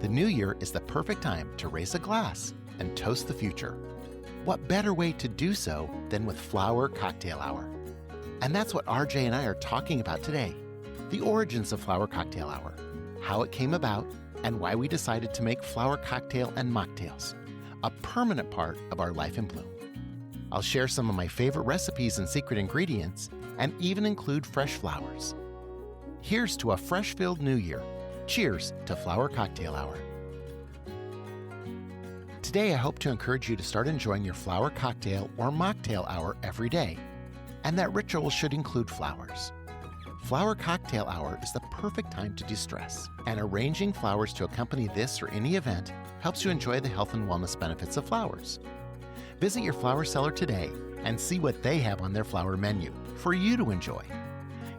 The new year is the perfect time to raise a glass and toast the future. What better way to do so than with Flower Cocktail Hour? And that's what RJ and I are talking about today. The origins of Flower Cocktail Hour, how it came about, and why we decided to make flower cocktail and mocktails a permanent part of our life in bloom. I'll share some of my favorite recipes and secret ingredients, and even include fresh flowers. Here's to a fresh-filled new year. Cheers to Flower Cocktail Hour. Today, I hope to encourage you to start enjoying your flower cocktail or mocktail hour every day. And that ritual should include flowers. Flower Cocktail Hour is the perfect time to de-stress, and arranging flowers to accompany this or any event helps you enjoy the health and wellness benefits of flowers. Visit your flower seller today and see what they have on their flower menu for you to enjoy.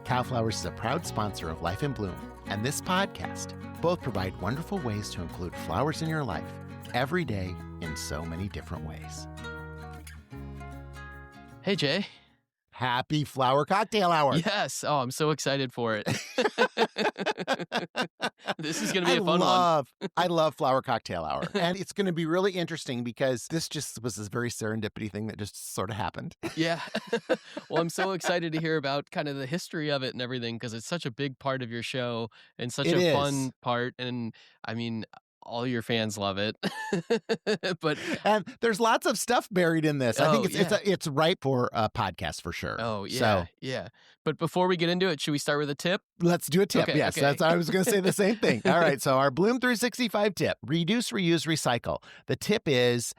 Cowflowers is a proud sponsor of Life in Bloom, and this podcast both provide wonderful ways to include flowers in your life every day in so many different ways. Hey, Jay. Happy Flower Cocktail Hour. Yes. Oh, I'm so excited for it. This is going to be a fun one. I love Flower Cocktail Hour. And it's going to be really interesting because this just was this very serendipity thing that just sort of happened. Yeah. Well, I'm so excited to hear about kind of the history of it and everything because it's such a big part of your show and such a fun part. And I mean, all your fans love it. And there's lots of stuff buried in this. I think it's ripe for a podcast for sure. Oh, yeah. Yeah. But before we get into it, should we start with a tip? Let's do a tip. Okay, yes, okay. I was going to say the same thing. All right. So our Bloom 365 tip, reduce, reuse, recycle. The tip is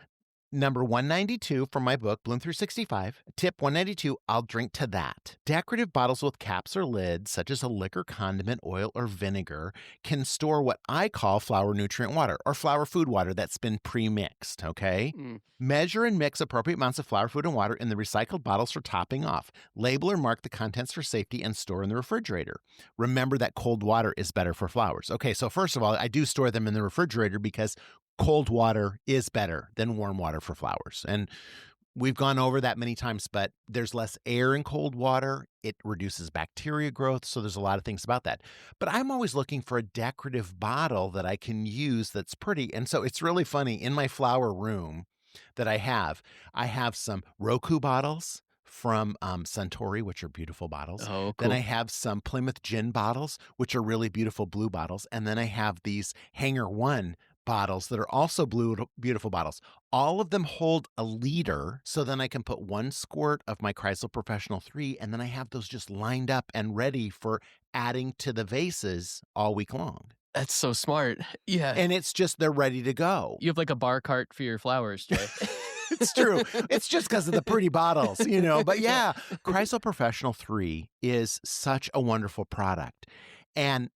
number 192 from my book, Bloom 365. Tip 192, I'll drink to that. Decorative bottles with caps or lids, such as a liquor, condiment, oil, or vinegar, can store what I call flower nutrient water or flower food water that's been pre-mixed, okay? Measure and mix appropriate amounts of flower food and water in the recycled bottles for topping off. Label or mark the contents for safety and store in the refrigerator. Remember that cold water is better for flowers. Okay, so first of all, I do store them in the refrigerator because cold water is better than warm water for flowers. And we've gone over that many times, but there's less air in cold water. It reduces bacteria growth. So there's a lot of things about that. But I'm always looking for a decorative bottle that I can use that's pretty. And so it's really funny. In my flower room that I have some Roku bottles from Suntory, which are beautiful bottles. Oh, cool. Then I have some Plymouth Gin bottles, which are really beautiful blue bottles. And then I have these Hanger One bottles that are also beautiful bottles. All of them hold a liter, so then I can put 1 squirt of my Chrysler Professional 3, and then I have those just lined up and ready for adding to the vases all week long. That's so smart. Yeah. And it's just, they're ready to go. You have like a bar cart for your flowers, Jay. It's true. It's just because of the pretty bottles, you know. But yeah, Chrysler Professional 3 is such a wonderful product. And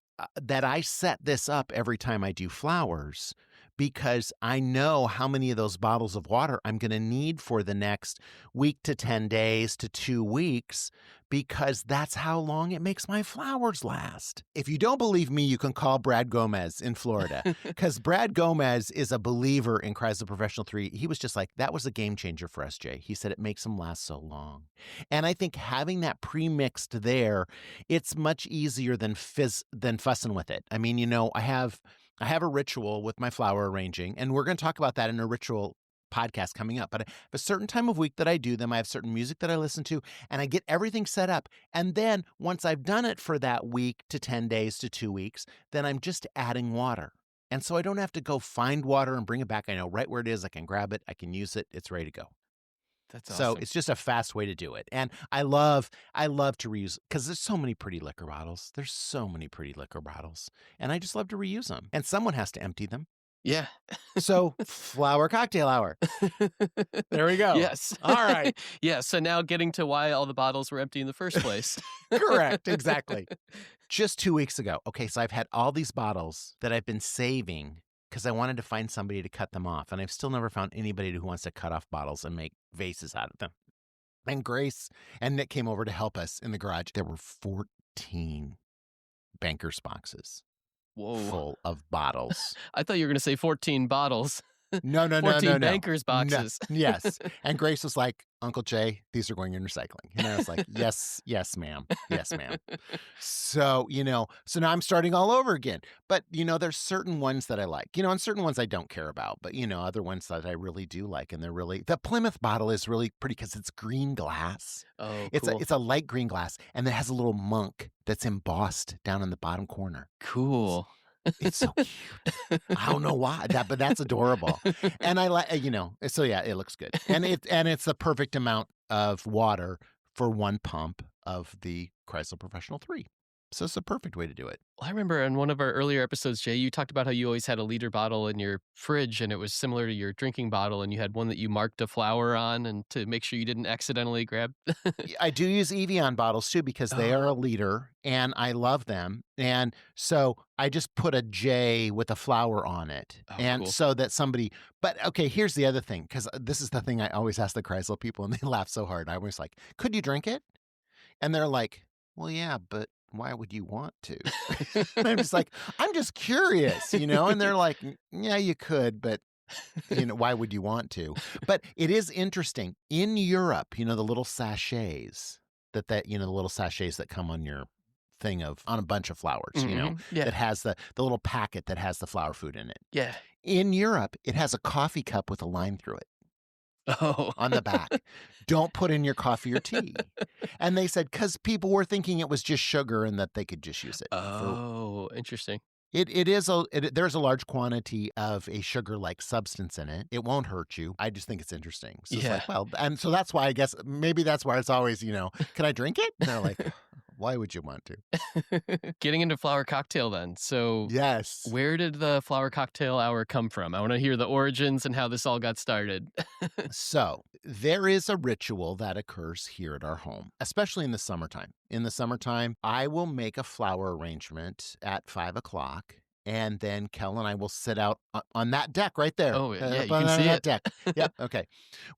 that I set this up every time I do flowers because I know how many of those bottles of water I'm going to need for the next week to 10 days to 2 weeks because that's how long it makes my flowers last. If you don't believe me, you can call Brad Gomez in Florida because Brad Gomez is a believer in Chrysler Professional 3. He was just like, that was a game changer for us, Jay. He said it makes them last so long. And I think having that pre-mixed there, it's much easier than fussing with it. I mean, you know, I have a ritual with my flower arranging, and we're going to talk about that in a ritual podcast coming up. But I have a certain time of week that I do them. I have certain music that I listen to, and I get everything set up. And then once I've done it for that week to 10 days to 2 weeks, then I'm just adding water. And so I don't have to go find water and bring it back. I know right where it is. I can grab it. I can use it. It's ready to go. That's awesome. So it's just a fast way to do it. And I love to reuse because there's so many pretty liquor bottles. There's so many pretty liquor bottles. And I just love to reuse them. And someone has to empty them. Yeah. So Flower Cocktail Hour. There we go. Yes. All right. Yeah. So now getting to why all the bottles were empty in the first place. Correct. Exactly. Just 2 weeks ago. Okay. So I've had all these bottles that I've been saving because I wanted to find somebody to cut them off. And I've still never found anybody who wants to cut off bottles and make vases out of them. And Grace and Nick came over to help us in the garage. There were 14 banker's boxes. Whoa. Full of bottles. I thought you were going to say 14 bottles. No, no, no, 14 no, no. bankers No. boxes. Yes. And Grace was like, Uncle Jay, these are going in recycling. And I was like, yes, yes, ma'am. Yes, ma'am. So, so now I'm starting all over again. But, there's certain ones that I like, and certain ones I don't care about, but, other ones that I really do like. And the Plymouth bottle is really pretty because it's green glass. Oh, It's cool. a light green glass, and it has a little monk that's embossed down in the bottom corner. Cool. It's so cute. I don't know why, but that's adorable. And I like, so yeah, it looks good. And it's the perfect amount of water for one pump of the Chrysler Professional 3. So it's a perfect way to do it. Well, I remember in one of our earlier episodes, Jay, you talked about how you always had a liter bottle in your fridge and it was similar to your drinking bottle, and you had one that you marked a flower on and to make sure you didn't accidentally grab. I do use Evian bottles too because they are a liter and I love them. And so I just put a J with a flower on it. Oh, and cool. so that but okay, here's the other thing, because this is the thing I always ask the Chrysler people and they laugh so hard. I was like, could you drink it? And they're like, well, yeah, but why would you want to? I'm just like, I'm just curious, and they're like, yeah, you could, but why would you want to? But it is interesting in Europe, the little sachets the little sachets that come on your thing on a bunch of flowers, Yeah. that has the little packet that has the flower food in it. Yeah. In Europe, it has a coffee cup with a line through it. Oh. On the back. Don't put in your coffee or tea. And they said, because people were thinking it was just sugar and that they could just use it. Oh, interesting. There's a large quantity of a sugar-like substance in it. It won't hurt you. I just think it's interesting. So it's like, well, and so that's why I guess maybe that's why it's always, can I drink it? And they're like, why would you want to? Getting into flower cocktail then. So yes, where did the flower cocktail hour come from? I want to hear the origins and how this all got started. So there is a ritual that occurs here at our home, especially in the summertime. In the summertime, I will make a flower arrangement at 5:00. And then Kel and I will sit out on that deck right there. Oh, yeah, you can see that it. deck. Yep. Okay.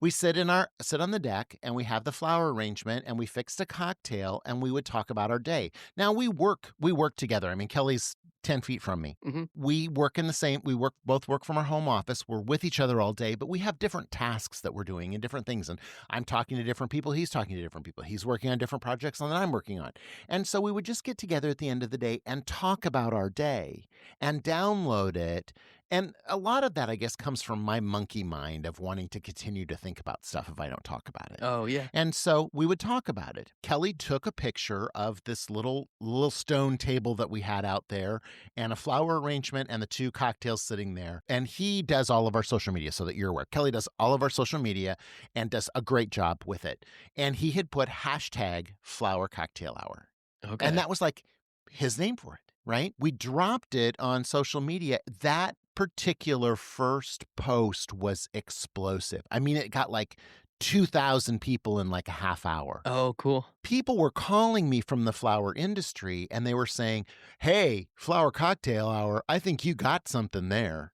We sit on the deck and we have the flower arrangement and we fixed a cocktail and we would talk about our day. Now we work together. I mean, Kelly's 10 feet from me. Mm-hmm. We both work from our home office. We're with each other all day, but we have different tasks that we're doing and different things. And I'm talking to different people. He's talking to different people. He's working on different projects than I'm working on. And so we would just get together at the end of the day and talk about our day and download it. And a lot of that, I guess, comes from my monkey mind of wanting to continue to think about stuff if I don't talk about it. Oh, yeah. And so we would talk about it. Kelly took a picture of this little stone table that we had out there and a flower arrangement and the two cocktails sitting there. And he does all of our social media, so that you're aware. Kelly does all of our social media and does a great job with it. And he had put #flowercocktailhour. Okay. And that was like his name for it, right? We dropped it on social media. That particular first post was explosive. I mean, it got like 2,000 people in like a half hour. Oh, cool. People were calling me from the flower industry and they were saying, hey, flower cocktail hour, I think you got something there.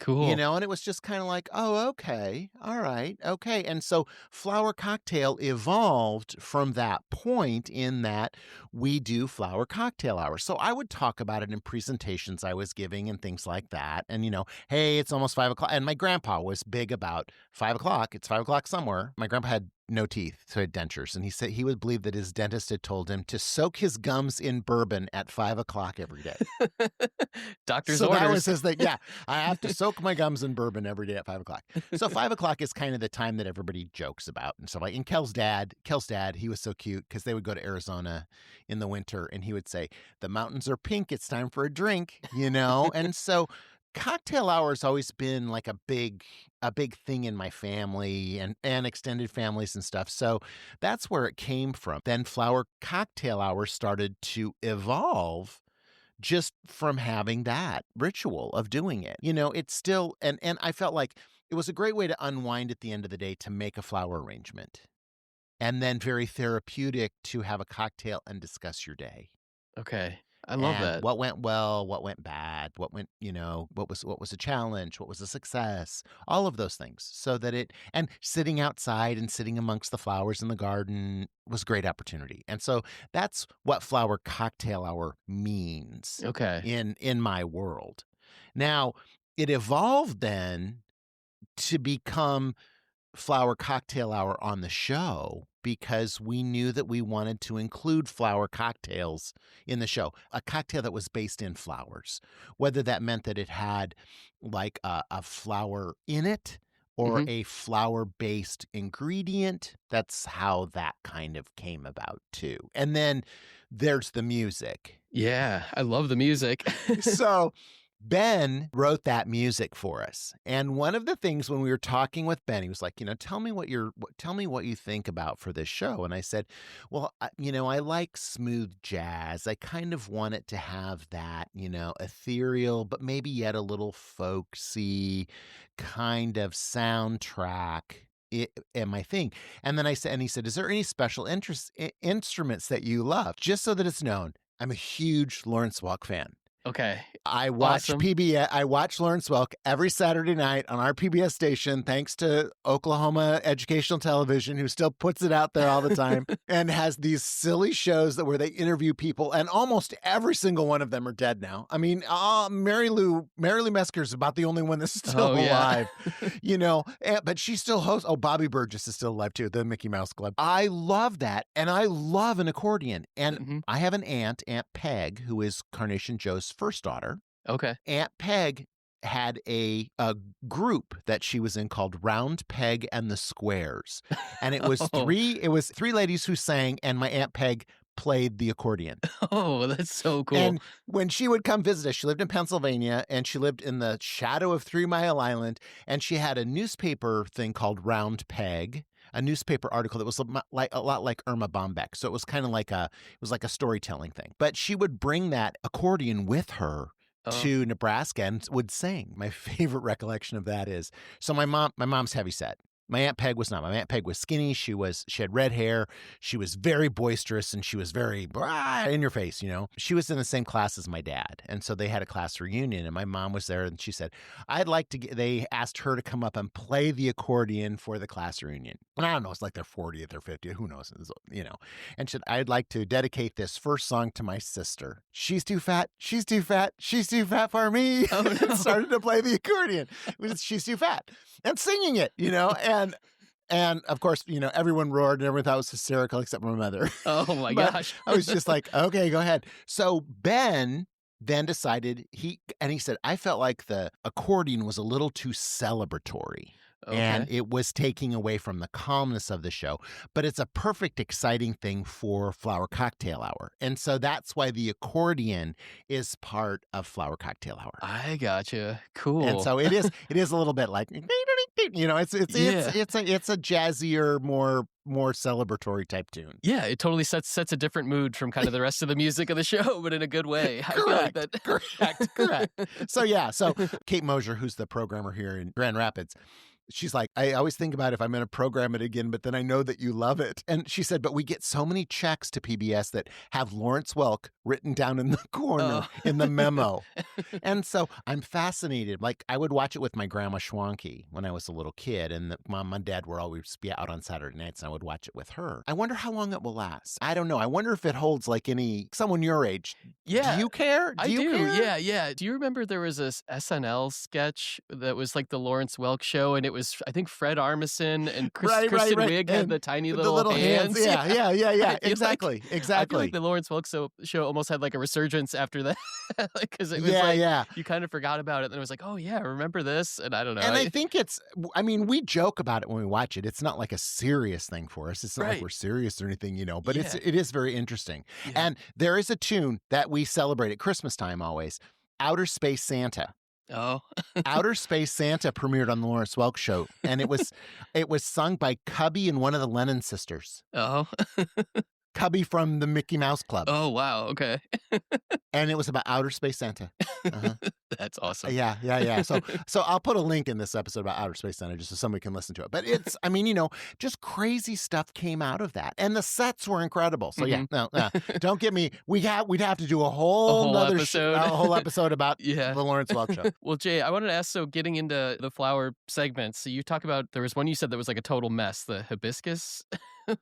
Cool. And it was just kind of like, oh, okay. All right. Okay. And so flower cocktail evolved from that point in that we do flower cocktail hour. So I would talk about it in presentations I was giving and things like that. And, hey, it's almost 5:00. And my grandpa was big about 5:00. It's 5:00 somewhere. My grandpa had no teeth, so he had dentures. And he said he would believe that his dentist had told him to soak his gums in bourbon at 5:00 every day. Doctor's orders. So that was his thing. Yeah, I have to soak my gums in bourbon every day at 5:00. So 5:00 is kind of the time that everybody jokes about and stuff like. And Kel's dad, he was so cute because they would go to Arizona in the winter and he would say, "The mountains are pink. It's time for a drink," And so cocktail hour has always been like a big thing in my family and extended families and stuff. So that's where it came from. Then flower cocktail hour started to evolve just from having that ritual of doing it. It's still, and I felt like it was a great way to unwind at the end of the day to make a flower arrangement. And then very therapeutic to have a cocktail and discuss your day. Okay. I love that. What went well, what went bad, what went, what was a challenge, what was a success, all of those things. So that and sitting outside and sitting amongst the flowers in the garden was a great opportunity. And so that's what flower cocktail hour means. Okay. In my world. Now, it evolved then to become Flower Cocktail Hour on the show because we knew that we wanted to include flower cocktails in the show, a cocktail that was based in flowers, whether that meant that it had like a flower in it or a flower-based ingredient. That's how that kind of came about too. And then there's the music. Yeah, I love the music. So Ben wrote that music for us. And one of the things when we were talking with Ben, he was like, tell me what you think about for this show. And I said, well, I like smooth jazz. I kind of want it to have that, ethereal, but maybe yet a little folksy kind of soundtrack. And my thing. And then he said, is there any special instruments that you love? Just so that it's known, I'm a huge Lawrence Welk fan. Okay. I watch PBS. I watch Lawrence Welk every Saturday night on our PBS station, thanks to Oklahoma Educational Television, who still puts it out there all the time and has these silly shows where they interview people, and almost every single one of them are dead now. I mean, Mary Lou Mesker is about the only one that's still alive, but she still hosts. Oh, Bobby Burgess is still alive too, the Mickey Mouse Club. I love that, and I love an accordion. And I have an Aunt Peg, who is Carnation Joe's first daughter. Okay. Aunt Peg had a group that she was in called Round Peg and the Squares. And it was three ladies who sang, and my Aunt Peg played the accordion. Oh, that's so cool. And when she would come visit us, she lived in Pennsylvania, and she lived in the shadow of 3 Mile Island, and she had a newspaper thing called Round Peg, a newspaper article that was a lot like Irma Bombeck. So it was kind of like a storytelling thing. But she would bring that accordion with her to Nebraska and would sing. My favorite recollection of that is, so my mom's heavyset. My Aunt Peg was not. My Aunt Peg was skinny. She had red hair. She was very boisterous, and she was very in your face, She was in the same class as my dad. And so they had a class reunion, and my mom was there, and she said, they asked her to come up and play the accordion for the class reunion. And I don't know, it's like their 40th or 50th, who knows, And she said, I'd like to dedicate this first song to my sister. She's too fat. She's too fat. She's too fat for me. Oh, no. And started to play the accordion. She's too fat. And singing it, And of course, everyone roared and everyone thought it was hysterical except my mother. Oh my gosh. I was just like, okay, go ahead. So Ben then decided he said, I felt like the accordion was a little too celebratory. Okay. And it was taking away from the calmness of the show. But it's a perfect, exciting thing for Flower Cocktail Hour. And so that's why the accordion is part of Flower Cocktail Hour. I gotcha. Cool. And so it is a little bit like, it's a jazzier, more celebratory type tune. Yeah, it totally sets a different mood from kind of the rest of the music of the show, but in a good way. Correct. So Kate Mosier, who's the programmer here in Grand Rapids, she's like, I always think about if I'm going to program it again, but then I know that you love it. And she said, but we get so many checks to PBS that have Lawrence Welk written down in the corner in the memo. And so I'm fascinated. Like, I would watch it with my grandma Schwanke when I was a little kid, and mom and dad were always be out on Saturday nights, and I would watch it with her. I wonder how long it will last. I don't know. I wonder if it holds like someone your age. Yeah. Do you care? I do. Care? Yeah. Do you remember there was this SNL sketch that was like the Lawrence Welk show, and it was, I think, Fred Armisen and Kristen Wiig had the tiny little hands. Yeah. Exactly. I feel like the Lawrence Welk show almost had like a resurgence after that, because it was you kind of forgot about it, and it was like, oh yeah, remember this? And I don't know. And I think we joke about it when we watch it. It's not like a serious thing for us. It's not like we're serious or anything, but it is very interesting. Yeah. And there is a tune that we celebrate at Christmas time always, Outer Space Santa. Oh. Outer Space Santa premiered on the Lawrence Welk Show, and it was sung by Cubby and one of the Lennon sisters. Oh. Cubby from the Mickey Mouse Club. Oh, wow. Okay. And it was about Outer Space Santa. Uh-huh. That's awesome. Yeah. So I'll put a link in this episode about Outer Space Santa just so somebody can listen to it. But it's, just crazy stuff came out of that. And the sets were incredible. So don't get me. We'd have to do a whole episode about the Lawrence Welk Show. Well, Jay, I wanted to ask, so getting into the flower segments, so you talk about, there was one you said that was like a total mess, the hibiscus.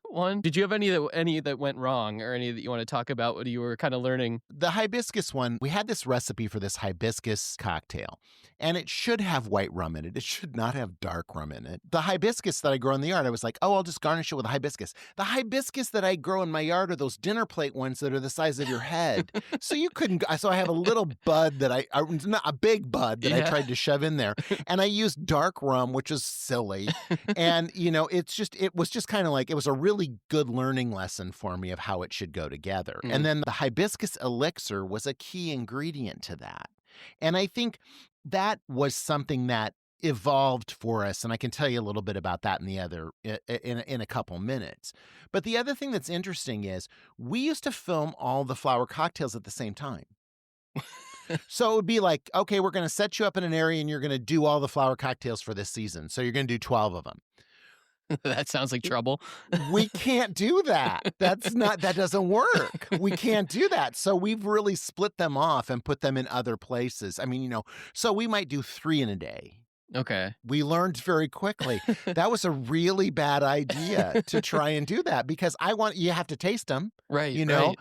one. Did you have any that went wrong, or any that you want to talk about what you were kind of learning? The hibiscus one, we had this recipe for this hibiscus cocktail, and it should have white rum in it. It should not have dark rum in it. The hibiscus that I grow in the yard, I was like, oh, I'll just garnish it with hibiscus. The hibiscus that I grow in my yard are those dinner plate ones that are the size of your head. So you couldn't, so I have a little bud not a big bud that I tried to shove in there. And I used dark rum, which is silly. And, it was just kind of like, it was a really good learning lesson for me of how it should go together. And then the hibiscus elixir was a key ingredient to that. And I think that was something that evolved for us, and I can tell you a little bit about that in a couple minutes. But the other thing that's interesting is we used to film all the flower cocktails at the same time. So it would be like, okay, we're going to set you up in an area and you're going to do all the flower cocktails for this season. So you're going to do 12 of them. That sounds like trouble. We can't do that. That doesn't work. We can't do that. So we've really split them off and put them in other places. I mean, so we might do 3 in a day. Okay. We learned very quickly that was a really bad idea to try and do that, because you have to taste them, right? Right.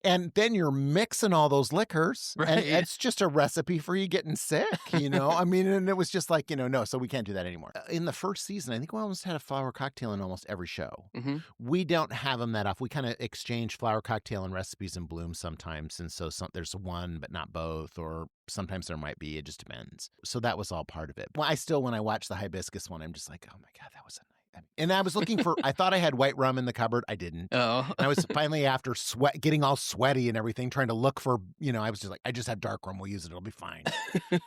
And then you're mixing all those liquors, right. And it's just a recipe for you getting sick, I mean, and it was just like, no, so we can't do that anymore. In the first season, I think we almost had a flower cocktail in almost every show. Mm-hmm. We don't have them that often. We kind of exchange flower cocktail and recipes in Bloom sometimes, and so there's one but not both, or sometimes there might be. It just depends. So that was all part of it. Well, when I watch the hibiscus one, I'm just like, oh my God, that was a night. And I was looking I thought I had white rum in the cupboard. I didn't. Oh. And I was finally, after getting all sweaty and everything, trying to look for, I was just like, I just have dark rum. We'll use it. It'll be fine.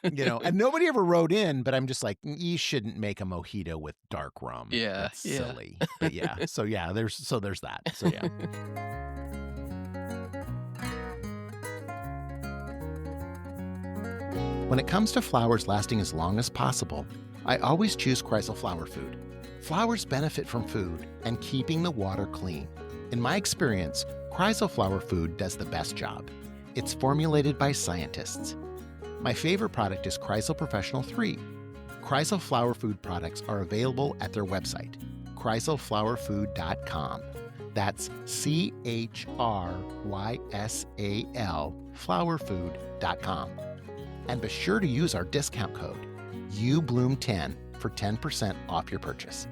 And nobody ever wrote in, but I'm just like, you shouldn't make a mojito with dark rum. Yeah. That's silly. But yeah. So yeah, there's that. So yeah. When it comes to flowers lasting as long as possible, I always choose Kreisel Flower Food. Flowers benefit from food and keeping the water clean. In my experience, Kreisel Flower Food does the best job. It's formulated by scientists. My favorite product is Kreisel Professional 3. Kreisel Flower Food products are available at their website, kreiselflowerfood.com. That's CHRYSAL flowerfood.com. And be sure to use our discount code, UBloom10, for 10% off your purchase.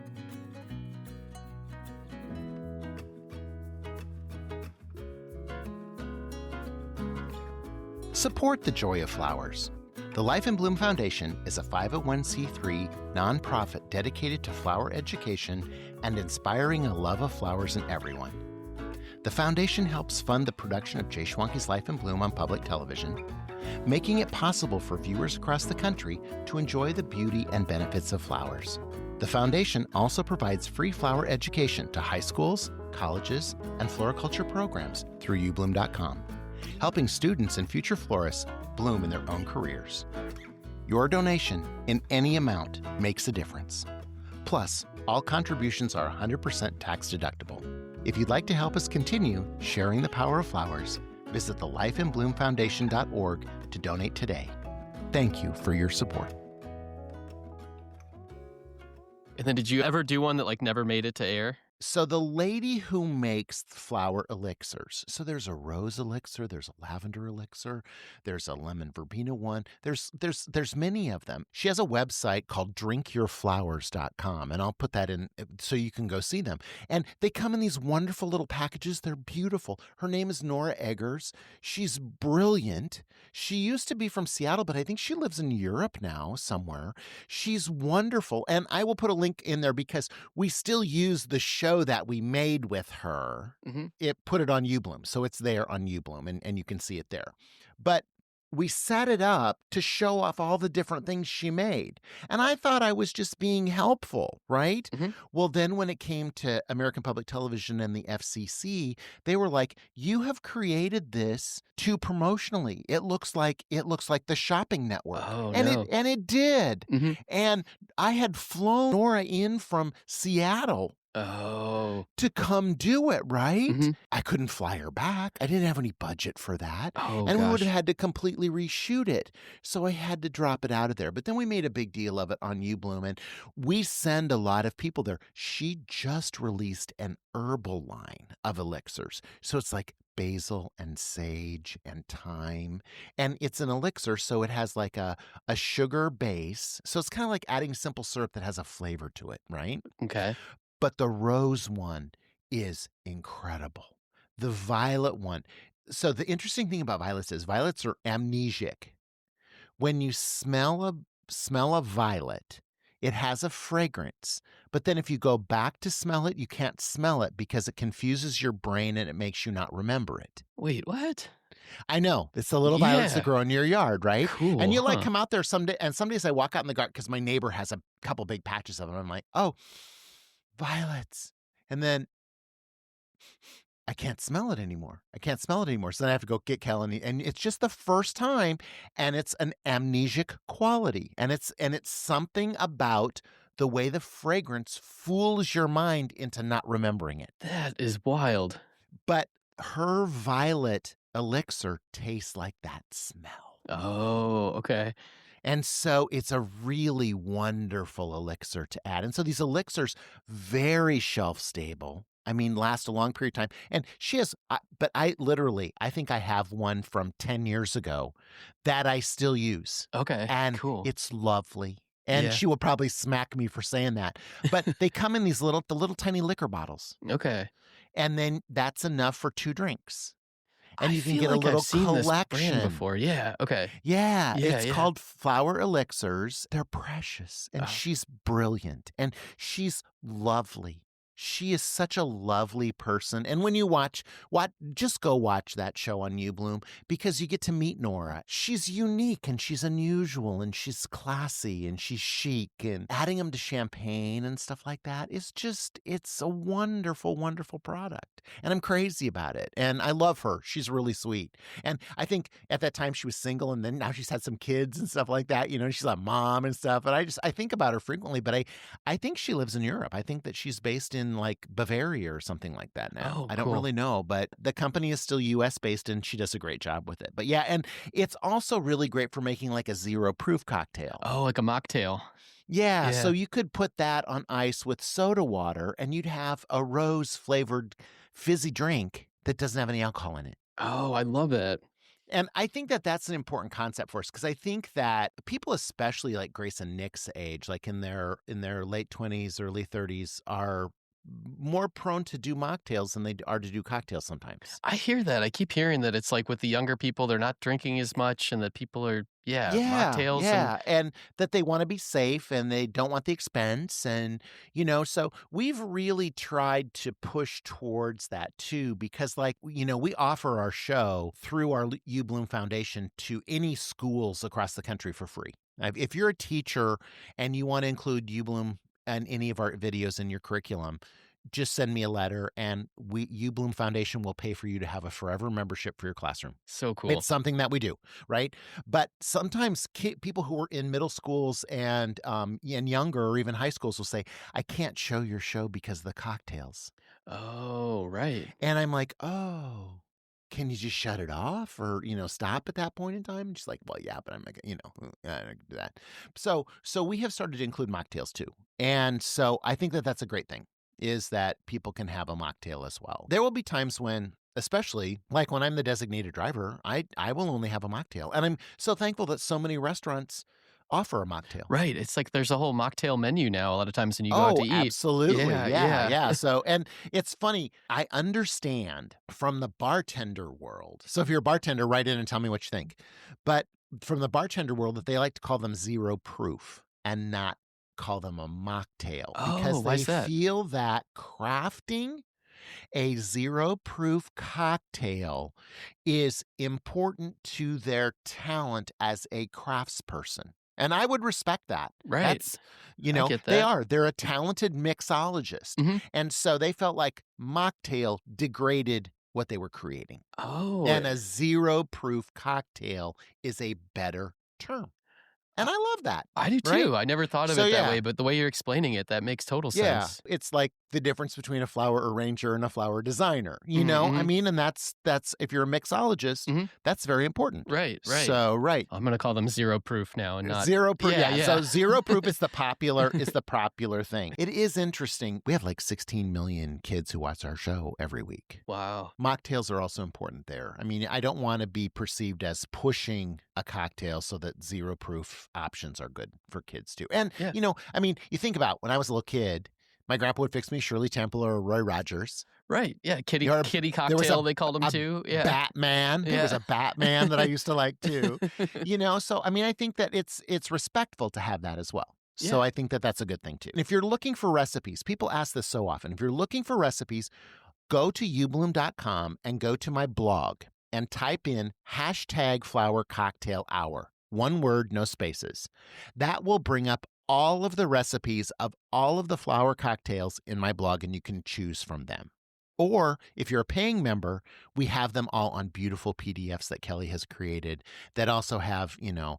Support the joy of flowers. The Life in Bloom Foundation is a 501c3 nonprofit dedicated to flower education and inspiring a love of flowers in everyone. The foundation helps fund the production of Jay Schwanke's Life in Bloom on public television, making it possible for viewers across the country to enjoy the beauty and benefits of flowers. The foundation also provides free flower education to high schools, colleges, and floriculture programs through ubloom.com, helping students and future florists bloom in their own careers. Your donation in any amount makes a difference. Plus, all contributions are 100% tax deductible. If you'd like to help us continue sharing the power of flowers, visit the lifeinbloomfoundation.org to donate today. Thank you for your support. And then did you ever do one that never made it to air? So the lady who makes flower elixirs, so there's a rose elixir, there's a lavender elixir, there's a lemon verbena one, there's many of them. She has a website called drinkyourflowers.com, and I'll put that in so you can go see them. And they come in these wonderful little packages. They're beautiful. Her name is Nora Eggers. She's brilliant. She used to be from Seattle, but I think she lives in Europe now somewhere. She's wonderful. And I will put a link in there because we still use the show that we made with her. Mm-hmm. It put it on UBloom, so it's there on UBloom, and you can see it there. But we set it up to show off all the different things she made. And I thought I was just being helpful, right? Mm-hmm. Well, then when it came to American Public Television and the FCC, they were like, you have created this too promotionally. It looks like the shopping network. Oh, and no. it did. Mm-hmm. And I had flown Nora in from Seattle Oh. to come do it, right? Hmm. I couldn't fly her back. I didn't have any budget for that. Oh, And we would have gosh. had to completely reshoot it. So I had to drop it out of there. But then we made a big deal of it on UBloom, and we send a lot of people there. She just released an herbal line of elixirs. So it's like basil and sage and thyme. And it's an elixir, so it has like a sugar base. So it's kind of like adding simple syrup that has a flavor to it, right? Okay. But the rose one is incredible. The violet one. So the interesting thing about violets is violets are amnesic. When you smell a violet, it has a fragrance. But then if you go back to smell it, you can't smell it because it confuses your brain and it makes you not remember it. Wait, what? I know. It's the little violets that Yeah. grow in your yard, right? Cool, And you like huh? come out there someday, and some days I walk out in the garden because my neighbor has a couple big patches of them. I'm like, oh, violets. And then I can't smell it anymore. So then I have to go get Kelly, and it's just the first time, and it's an amnesic quality. And it's something about the way the fragrance fools your mind into not remembering it. That is wild. But her violet elixir tastes like that smell. Oh, okay. And so it's a really wonderful elixir to add. And so these elixirs, very shelf stable. I mean, last a long period of time. And she has, but I think I have one from 10 years ago that I still use. Okay, And cool. it's lovely. And Yeah. she will probably smack me for saying that. But they come in these little tiny liquor bottles. Okay. And then that's enough for 2 drinks. And I you can feel get a like little I've seen this brand collection before. Yeah, okay. Yeah, Yeah, it's yeah. called Flower Elixirs. They're precious, and Oh. she's brilliant, and she's lovely. She is such a lovely person. And when you just go watch that show on UBloom because you get to meet Nora. She's unique and she's unusual and she's classy and she's chic, and adding them to champagne and stuff like that is just, it's a wonderful, wonderful product. And I'm crazy about it. And I love her. She's really sweet. And I think at that time she was single, and then now she's had some kids and stuff like that. You know, she's a mom and stuff. And I think about her frequently, but I think she lives in Europe. I think that she's based in like Bavaria or something like that now. Oh, I don't cool. really know, but the company is still US based and she does a great job with it. But yeah, and it's also really great for making like a 0 proof cocktail. Oh, like a mocktail. Yeah, Yeah. so you could put that on ice with soda water and you'd have a rose flavored fizzy drink that doesn't have any alcohol in it. Oh, I love it. And I think that that's an important concept for us, because I think that people, especially like Grace and Nick's age, like in their late 20s, early 30s, are more prone to do mocktails than they are to do cocktails sometimes. I hear that. I keep hearing that it's like with the younger people, they're not drinking as much, and that people are, mocktails. Yeah, and that they want to be safe and they don't want the expense. And, so we've really tried to push towards that too, because we offer our show through our UBloom Foundation to any schools across the country for free. If you're a teacher and you want to include UBloom and any of our videos in your curriculum, just send me a letter, and UBloom Foundation will pay for you to have a forever membership for your classroom. So cool. It's something that we do, right? But sometimes people who are in middle schools and younger, or even high schools, will say, I can't show your show because of the cocktails. Oh, right. And I'm like, oh, can you just shut it off or, stop at that point in time? And she's like, well, yeah, but I'm like, I don't do that. So we have started to include mocktails too. And so I think that that's a great thing, is that people can have a mocktail as well. There will be times when, especially like when I'm the designated driver, I will only have a mocktail. And I'm so thankful that so many restaurants offer a mocktail. Right. It's like there's a whole mocktail menu now a lot of times when you go out to eat. Absolutely. Yeah. Yeah. So, and it's funny, I understand from the bartender world. So if you're a bartender, write in and tell me what you think. But from the bartender world, that they like to call them 0 proof and not call them a mocktail, because why they is that? feel that crafting a 0 proof cocktail is important to their talent as a craftsperson. And I would respect that. Right. That's, I get they that. are. They're a talented mixologist. Mhm. And so they felt like mocktail degraded what they were creating. Oh. And a 0 proof cocktail is a better term. And I love that. I do too. Right? I never thought of So, it that yeah. way, but the way you're explaining it, that makes total Yeah, sense. it's like the difference between a flower arranger and a flower designer, you know? I mean, and that's if you're a mixologist, that's very important. Right. So, right. I'm going to call them zero proof now and not zero proof. Yeah. So zero proof is the popular thing. It is interesting. We have like 16 million kids who watch our show every week. Wow. Mocktails are also important there. I mean, I don't want to be perceived as pushing a cocktail so that zero proof options are good for kids too. And, you know, I mean, you think about when I was a little kid, my grandpa would fix me Shirley Temple or Roy Rogers. Right. Yeah. Kitty cocktail, they called him too. Yeah. Batman. There was a Batman that I used to like too. You know, so I mean, I think that it's respectful to have that as well. So I think that that's a good thing too. And if you're looking for recipes, people ask this so often. If you're looking for recipes, go to ubloom.com and go to my blog and type in #flowercocktailhour. One word, no spaces. That will bring up all of the recipes of all of the flower cocktails in my blog, and you can choose from them. Or if you're a paying member, we have them all on beautiful PDFs that Kelly has created that also have, you know,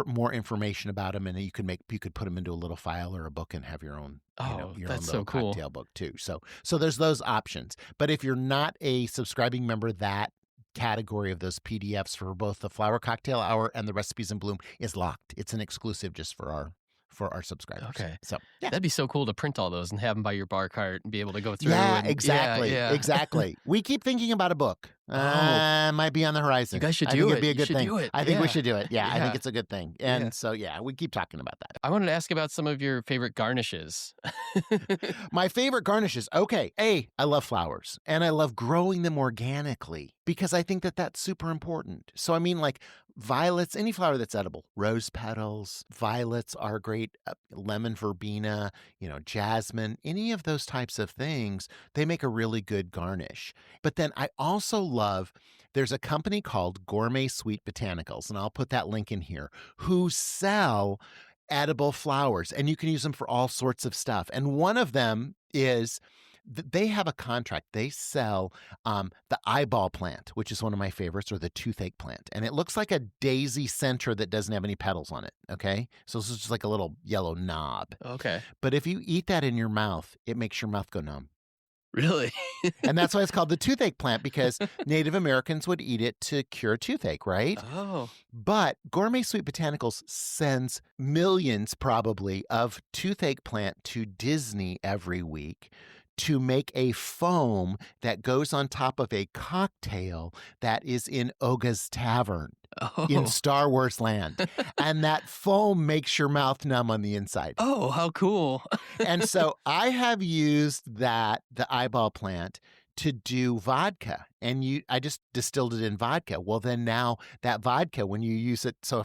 more information about them, and you could put them into a little file or a book and have your own, your own little cocktail book too. So there's those options. But if you're not a subscribing member, that category of those PDFs for both the Flower Cocktail Hour and the Recipes in Bloom is locked. It's an exclusive just for our subscribers. Okay. So that'd be so cool to print all those and have them by your bar cart and be able to go through. Yeah, exactly. Exactly. We keep thinking about a book. Might be on the horizon. You guys should do it. It'd be a good thing. I think we should do it. Yeah, I think it's a good thing. And so, we keep talking about that. I wanted to ask about some of your favorite garnishes. My favorite garnishes. Okay. I love flowers and I love growing them organically because I think that that's super important. So, I mean, like violets, any flower that's edible, rose petals, violets are great, lemon verbena, jasmine, any of those types of things, they make a really good garnish. But then I also love, there's a company called Gourmet Sweet Botanicals, and I'll put that link in here, who sell edible flowers, and you can use them for all sorts of stuff. And one of them is they have a contract. They sell the eyeball plant, which is one of my favorites, or the toothache plant. And it looks like a daisy centra that doesn't have any petals on it, okay? So this is just like a little yellow knob. Okay. But if you eat that in your mouth, it makes your mouth go numb. Really? And that's why it's called the toothache plant, because Native Americans would eat it to cure toothache, right? Oh. But Gourmet Sweet Botanicals sends millions, probably, of toothache plant to Disney every week to make a foam that goes on top of a cocktail that is in Oga's Tavern in Star Wars land. And that foam makes your mouth numb on the inside. Oh, how cool. And so I have used the eyeball plant to do vodka, and I just distilled it in vodka. Well, then now that vodka, when you use it, so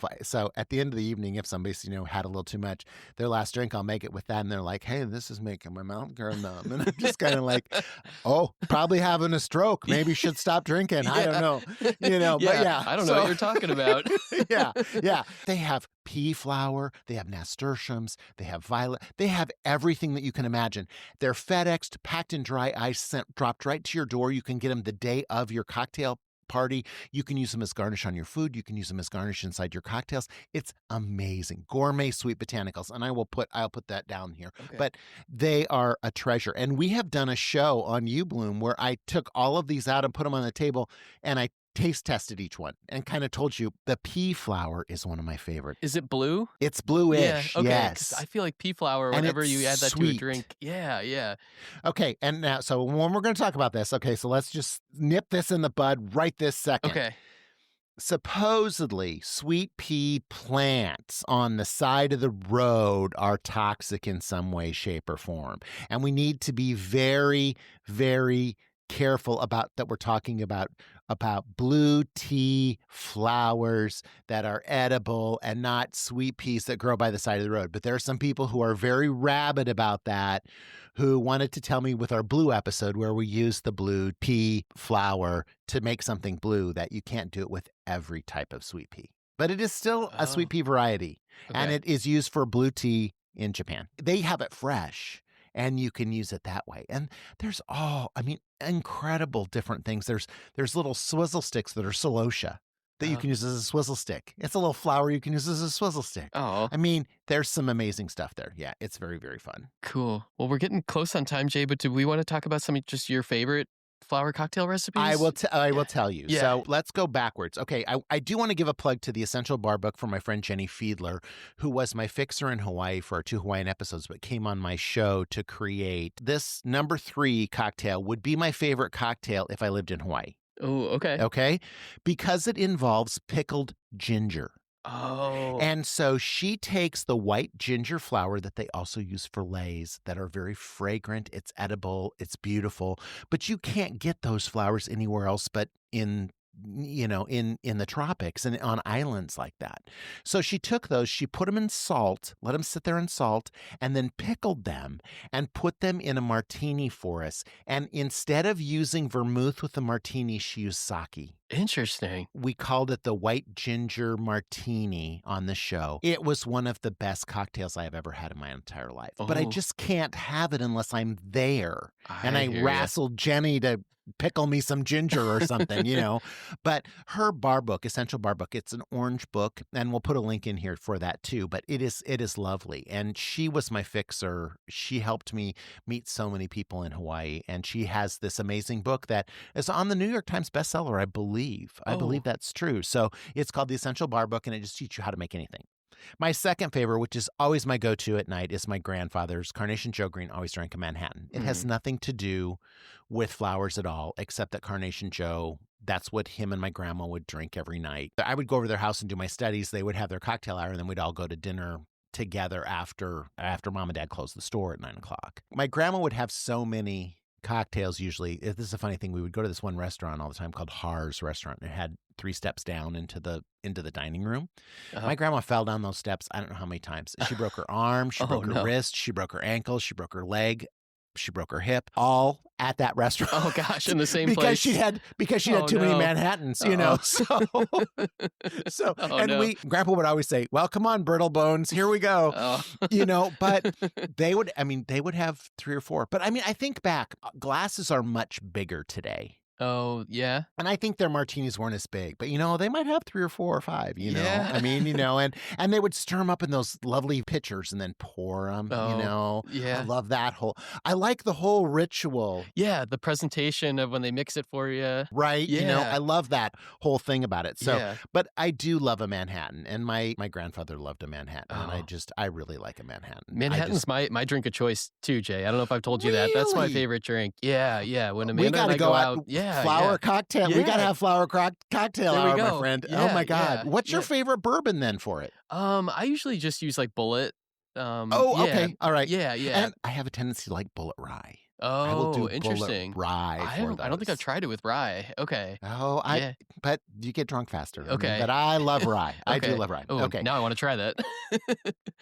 at the end of the evening, if somebody's had a little too much, their last drink, I'll make it with that, and they're like, "Hey, this is making my mouth go numb," and I'm just kind of like, "Oh, probably having a stroke. Maybe should stop drinking." I don't know, But I don't know what you're talking about. yeah. They have pea flower, they have nasturtiums, they have violet, they have everything that you can imagine. They're FedExed, packed in dry ice, dropped right to your door. You can get them the day of your cocktail party. You can use them as garnish on your food. You can use them as garnish inside your cocktails. It's amazing. Gourmet Sweet Botanicals. And I'll put that down here. Okay. But they are a treasure. And we have done a show on UBloom where I took all of these out and put them on the table, and I taste tested each one and kind of told you the pea flower is one of my favorite. Is it blue? It's bluish. Yeah, okay, yes. I feel like pea flower, whenever you add that to a drink. Yeah. Okay. And now, so when we're going to talk about this, okay, so let's just nip this in the bud right this second. Okay. Supposedly, sweet pea plants on the side of the road are toxic in some way, shape, or form. And we need to be very, very careful about that. We're talking about blue tea flowers that are edible and not sweet peas that grow by the side of the road. But there are some people who are very rabid about that, who wanted to tell me with our blue episode where we use the blue pea flower to make something blue, that you can't do it with every type of sweet pea. But it is still a sweet pea variety, and it is used for blue tea in Japan. They have it fresh, and you can use it that way. And there's incredible different things. There's little swizzle sticks that are celosia. that you can use as a swizzle stick. It's a little flower you can use as a swizzle stick. Oh. I mean, there's some amazing stuff there. Yeah, it's very, very fun. Cool. Well, we're getting close on time, Jay, but do we want to talk about some of just your favorite flower cocktail recipes? I will tell you. Yeah. So let's go backwards. Okay, I do want to give a plug to the Essential Bar Book from my friend Jenny Fiedler, who was my fixer in Hawaii for our 2 Hawaiian episodes, but came on my show to create this number 3 cocktail. Would be my favorite cocktail if I lived in Hawaii. Oh, okay. Okay, because it involves pickled ginger. Oh. And so she takes the white ginger flower that they also use for leis that are very fragrant. It's edible. It's beautiful. But you can't get those flowers anywhere else but in the tropics and on islands like that. So she took those, she put them in salt, let them sit there in salt, and then pickled them and put them in a martini for us. And instead of using vermouth with the martini, she used sake. Interesting. We called it the white ginger martini on the show. It was one of the best cocktails I have ever had in my entire life. But I just can't have it unless I'm there. And I wrestled Jenny to pickle me some ginger or something, But her bar book, Essential Bar Book, it's an orange book, and we'll put a link in here for that too. But it is lovely. And she was my fixer. She helped me meet so many people in Hawaii. And she has this amazing book that is on the New York Times bestseller, I believe. I believe that's true. So it's called The Essential Bar Book, and it just teaches you how to make anything. My second favorite, which is always my go-to at night, is my grandfather's Carnation Joe Green always drank a Manhattan. It has nothing to do with flowers at all, except that Carnation Joe, that's what him and my grandma would drink every night. I would go over to their house and do my studies. They would have their cocktail hour, and then we'd all go to dinner together after Mom and Dad closed the store at 9 o'clock. My grandma would have so many cocktails usually. This is a funny thing. We would go to this one restaurant all the time called Har's Restaurant. It had 3 steps down into the dining room. My grandma fell down those steps I don't know how many times. She broke her arm, she broke her wrist, she broke her ankle, she broke her leg, she broke her hip, all at that restaurant. Oh gosh, in the same because place. she had too many Manhattans, So Grandpa would always say, "Well, come on, brittle bones, here we go." But they would have 3 or 4. But I mean, I think back, glasses are much bigger today. Oh, yeah. And I think their martinis weren't as big, but they might have 3 or 4 or 5, Yeah. I mean, and they would stir them up in those lovely pitchers and then pour them, Yeah. I love that I like the whole ritual. Yeah, the presentation of when they mix it for you. Right? Yeah. I love that whole thing about it. So, but I do love a Manhattan, and my grandfather loved a Manhattan, and I really like a Manhattan. Manhattan's my drink of choice too, Jay. I don't know if I've told you that. That's my favorite drink. Yeah. When Amanda and I go out, flower cocktail. We gotta have flower cocktail hour, my friend. Yeah, oh my God. Yeah, What's your favorite bourbon then for it? I usually just use like Bullet. Okay. All right. Yeah. And I have a tendency to like Bullet Rye. Oh, I will do interesting. Bullet Rye I don't think I've tried it with rye. Okay. But you get drunk faster. Okay. But I love rye. I do Okay. love rye. Oh, Okay. Now I want to try that.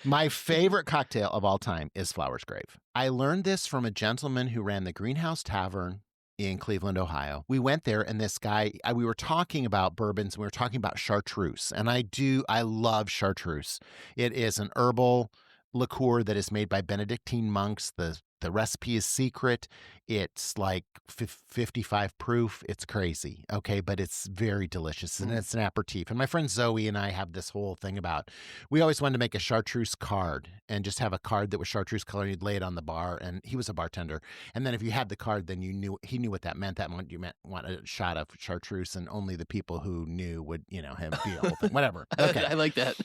My favorite cocktail of all time is Flower's Grave. I learned this from a gentleman who ran the Greenhouse Tavern in Cleveland, Ohio. We went there, and this guy, we were talking about bourbons, and we were talking about chartreuse. And I love chartreuse. It is an herbal liqueur that is made by Benedictine monks. The recipe is secret. It's like 55 proof. It's crazy, okay? But it's very delicious, and it's an aperitif. And my friend Zoe and I have this whole thing about, we always wanted to make a chartreuse card and just have a card that was chartreuse color, and you'd lay it on the bar, and he was a bartender. And then if you had the card, then he knew what that meant. That meant you want a shot of chartreuse, and only the people who knew would, have be a whole thing. Whatever. Okay. I like that.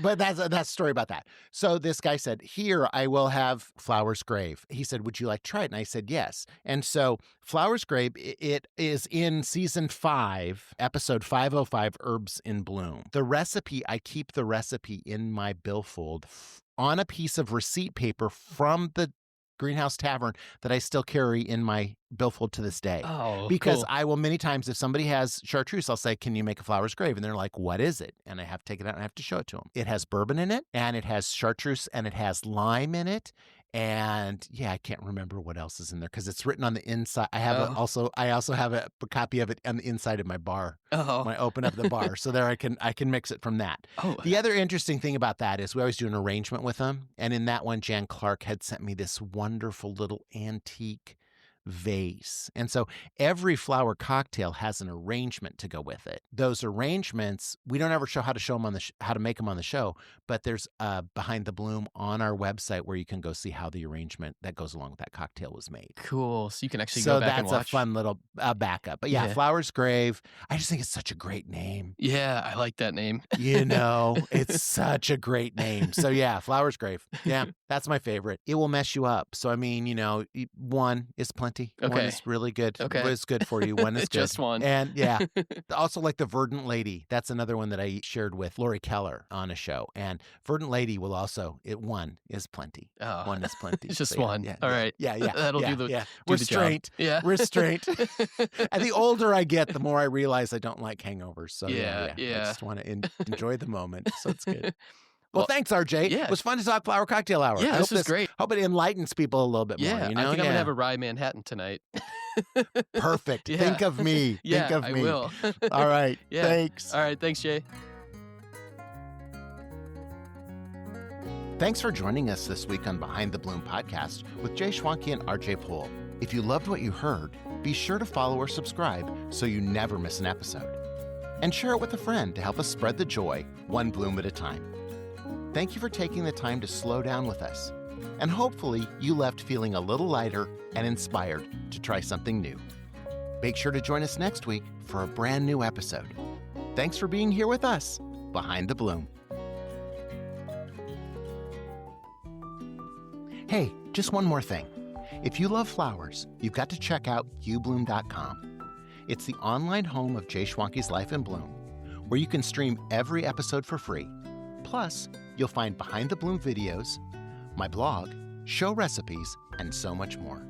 But that's a story about that. So this guy said, "Here, I will have Flower's Grave." He said, "Would you like to try it?" And I said, "Yes." And so Flower's Grave, it is in season 5, episode 505, Herbs in Bloom. The recipe, I keep the recipe in my billfold on a piece of receipt paper from the Greenhouse Tavern that I still carry in my billfold to this day. Oh, because cool. I will many times, if somebody has chartreuse, I'll say, "Can you make a Flower's Grave?" And they're like, "What is it?" And I have to take it out and I have to show it to them. It has bourbon in it, and it has chartreuse, and it has lime in it. And I can't remember what else is in there because it's written on the inside. I also have a copy of it on the inside of my bar. When I open up the bar, so there I can mix it from that. The other interesting thing about that is we always do an arrangement with them, and in that one, Jan Clark had sent me this wonderful little antique vase. And so every flower cocktail has an arrangement to go with it. Those arrangements, we don't ever show how to make them on the show, but there's Behind the Bloom on our website where you can go see how the arrangement that goes along with that cocktail was made. Cool. So you can actually go back and watch. So that's a fun little backup. But yeah, Flower's Grave. I just think it's such a great name. Yeah, I like that name. It's such a great name. So yeah, Flower's Grave. Yeah, that's my favorite. It will mess you up. So I mean, one is plenty. Okay. One is really good. Okay. It's good for you. One is good. Just one. And yeah, also like the Verdant Lady. That's another one that I shared with Lori Keller on a show. And Verdant Lady will also, one is plenty. Oh. One is plenty. Just so, one. Yeah, all right. Yeah. That'll do the Restraint. Do the job. Yeah. Restraint. And the older I get, the more I realize I don't like hangovers. So yeah. I just want to enjoy the moment. So it's good. Well, thanks, RJ. Yeah. It was fun to talk Flower Cocktail Hour. Yeah, this was great. Hope it enlightens people a little bit more. I think I'm going to have a rye Manhattan tonight. Perfect. Think of me. Yeah, Think of me. I will. All right. Yeah. Thanks. All right. Thanks, Jay. Thanks for joining us this week on Behind the Bloom podcast with Jay Schwanke and RJ Poole. If you loved what you heard, be sure to follow or subscribe so you never miss an episode. And share it with a friend to help us spread the joy, one bloom at a time. Thank you for taking the time to slow down with us. And hopefully you left feeling a little lighter and inspired to try something new. Make sure to join us next week for a brand new episode. Thanks for being here with us, Behind the Bloom. Hey, just one more thing. If you love flowers, you've got to check out UBloom.com. It's the online home of Jay Schwanke's Life in Bloom, where you can stream every episode for free. Plus, you'll find Behind the Bloom videos, my blog, show recipes, and so much more.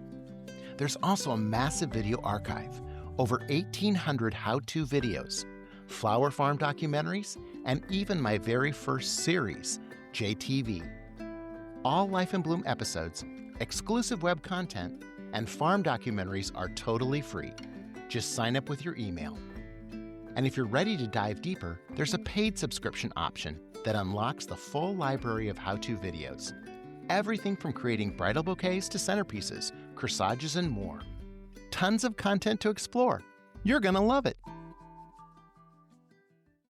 There's also a massive video archive, over 1,800 how-to videos, flower farm documentaries, and even my very first series, JTV. All Life in Bloom episodes, exclusive web content, and farm documentaries are totally free. Just sign up with your email. And if you're ready to dive deeper, there's a paid subscription option that unlocks the full library of how-to videos. Everything from creating bridal bouquets to centerpieces, corsages, and more. Tons of content to explore. You're gonna love it.